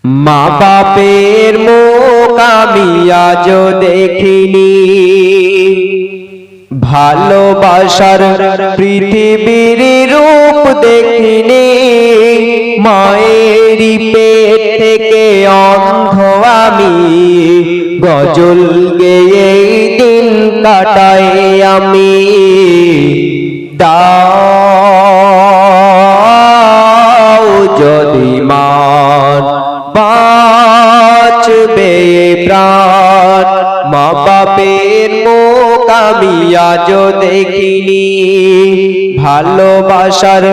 মা বাপের মুখ আমি আজও দেখিনি, ভালোবাসার পৃথিবীর রূপ দেখিনি। মায়েরই পেট থেকে অন্ধ আমি, গজল গেয়ে দিন কাটাই আমি। দাও যদি মান বাঁচবে প্রাণ, মা বাপের মুখ আমি আজও দেখিনি, ভালোবাসার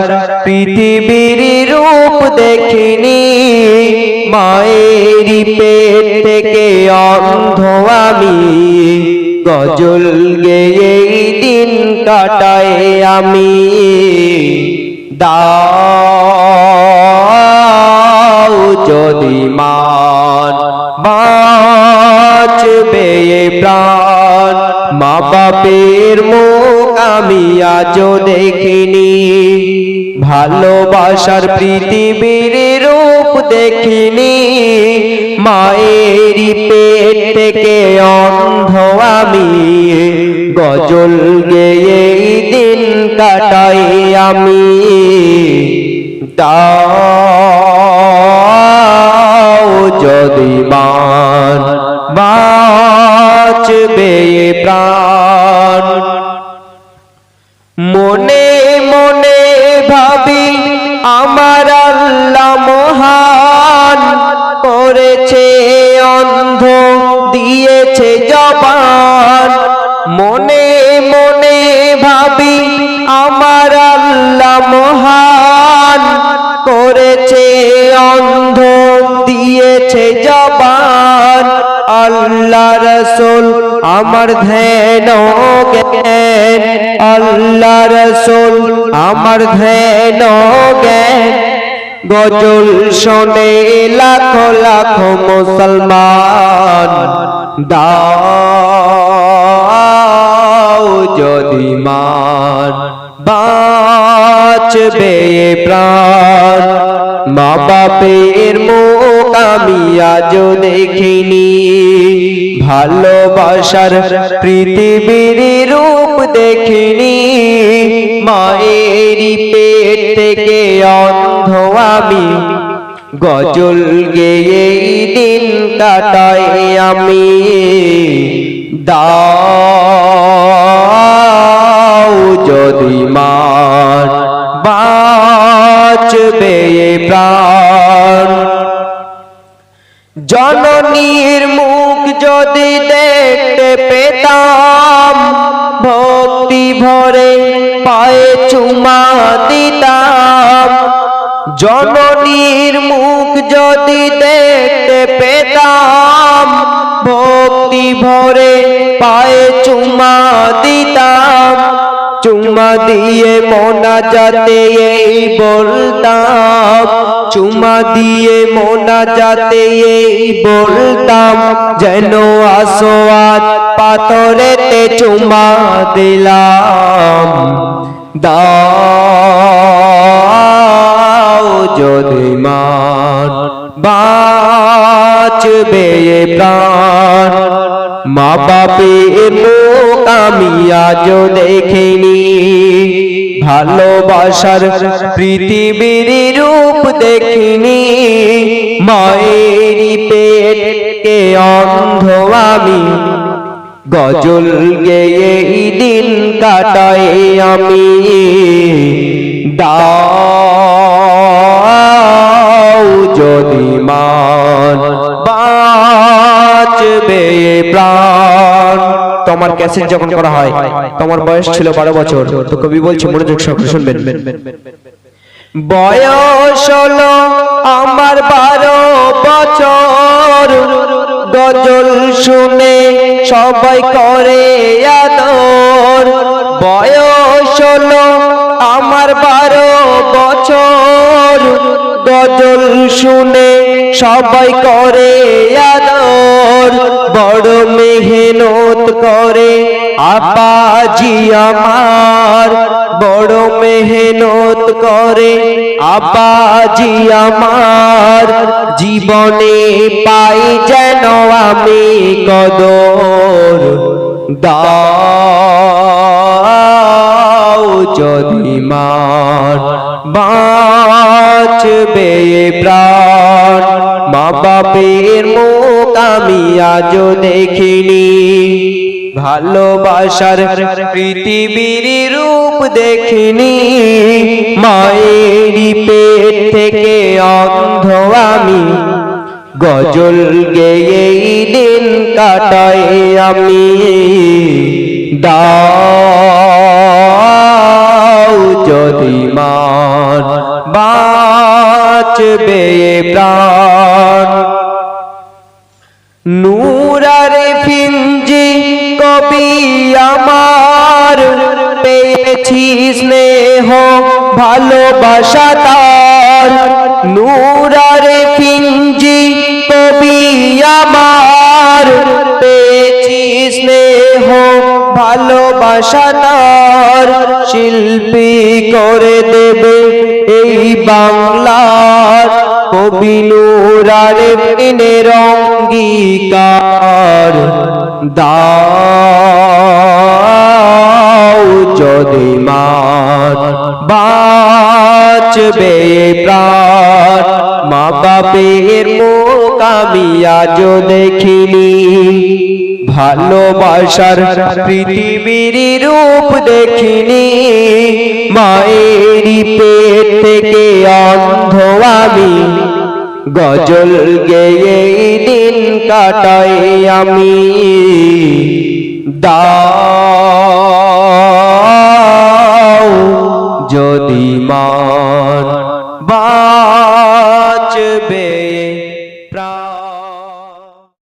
পৃথিবীর রূপ দেখিনি। মায়েরই পেট থেকে অন্ধ আমি, গজল গেয়ে দিন কাটাই আমি। দাও যদি মান বাঁচবে প্রাণ, মা বাপের মুখ আমি আজও দেখিনি, ভালোবাসার পৃথিবীর রূপ দেখিনি। মায়েরই পেট থেকে অন্ধ আমি, গজল গেয়ে দিন কাটাই আমি। দাও যদি মান বাঁচবে প্রাণ। মনে মনে ভাবি আমার আল্লাহ মহান, করেছে অন্ধ দিয়েছে জবান। মনে মনে ভাবি আমার আল্লাহ মহান, করেছে অন্ধ দিয়েছে জবান। আল্লাহ রসুল আমার ধ্যান জ্ঞান, আল্লাহ রসুল আমার ধ্যান জ্ঞান। গজল শোনে লাখো লাখো মুসলমান, দাও যদি মান বাঁচবে প্রাণ, মা বাপের মুখ আমি আজও দেখিনি, ভালোবাসার পৃথিবীর রূপ দেখিনি। মায়েরই পেট থেকে অন্ধ আমি, গজল গেয়ে দিন কাটাই আমি। দাও যদি মান বাঁচবে প্রাণ। জননীর মুখ যদি দেখতে পেতাম, ভক্তি ভরে পায়ে চুমা দিতাম। জননীর মুখ যদি দেখতে পেতাম, ভক্তি ভরে পায়ে চুমা দিতাম। চুমা দিয়ে মোনাজাতে এই বলতাম, চুমা দিয়ে মোনাজাতে এই বলতাম, যেন আসোয়াদ পাথরেতে চুমা দিলাম। দাও যদি মান বাঁচবে প্রাণ, মা বাপের মুখ আমি আজও দেখিনি, ভালোবাসার পৃথিবীর রূপ দেখিনি। মায়েরই পেটকে অন্ধ আমি, গজল গেয়ে দিন কাটাই আমি। দাও যদি মান বাঁচবে প্রাণ। তোমার ক্যাসেট যখন করা হয়, তোমার বয়স ছিল 12 বছর। তো কবি বলছে, মনোযোগ সহকারে শুনবেন। বয়স হলো আমার 12 বছর, গজল শুনে সবাই করে আদর। বয়স হলো আমার 12 বছর, গজল শুনে সবাই করে আদর, বড় মেহনত করে আব্বাজি আমার, বড় মেহনত করে আব্বাজি আমার, জীবনে পাই যেন আমি কদর, দাও যদি মান বাঁচবে প্রাণ। মা বাপের মুখ আমি আজও দেখিনি, ভালোবাসার পৃথিবীর রূপ দেখিনি, মায়েরই পেট থেকে অন্ধ আমি, গজল গেয়েই দিন কাটাই আমি, দাও যদি মান বাঁচবে প্রাণ। নূরারে ফিঞ্জি কবি আমার, পেয়েছি স্নেহ ভালোবাসা তার, নূরারে ফিঞ্জি কবি আমার, পেয়েছি স্নেহ ভালোবাসা তার, শিল্পী করে দেবে এই বাংলার, কবি নূরারে দিনের অঙ্গীকার, দাও যদি মান বাঁচবে প্রাণ। মা বাপের মুখ আমি আজও দেখিনি, ভালোবাসার পৃথিবীর রূপ দেখিনি, মায়েরই পেট থেকে অন্ধ আমি, গজল গেয়ে দিন কাটাই আমি, দাও যদি মান বাঁচবে প্রাণ।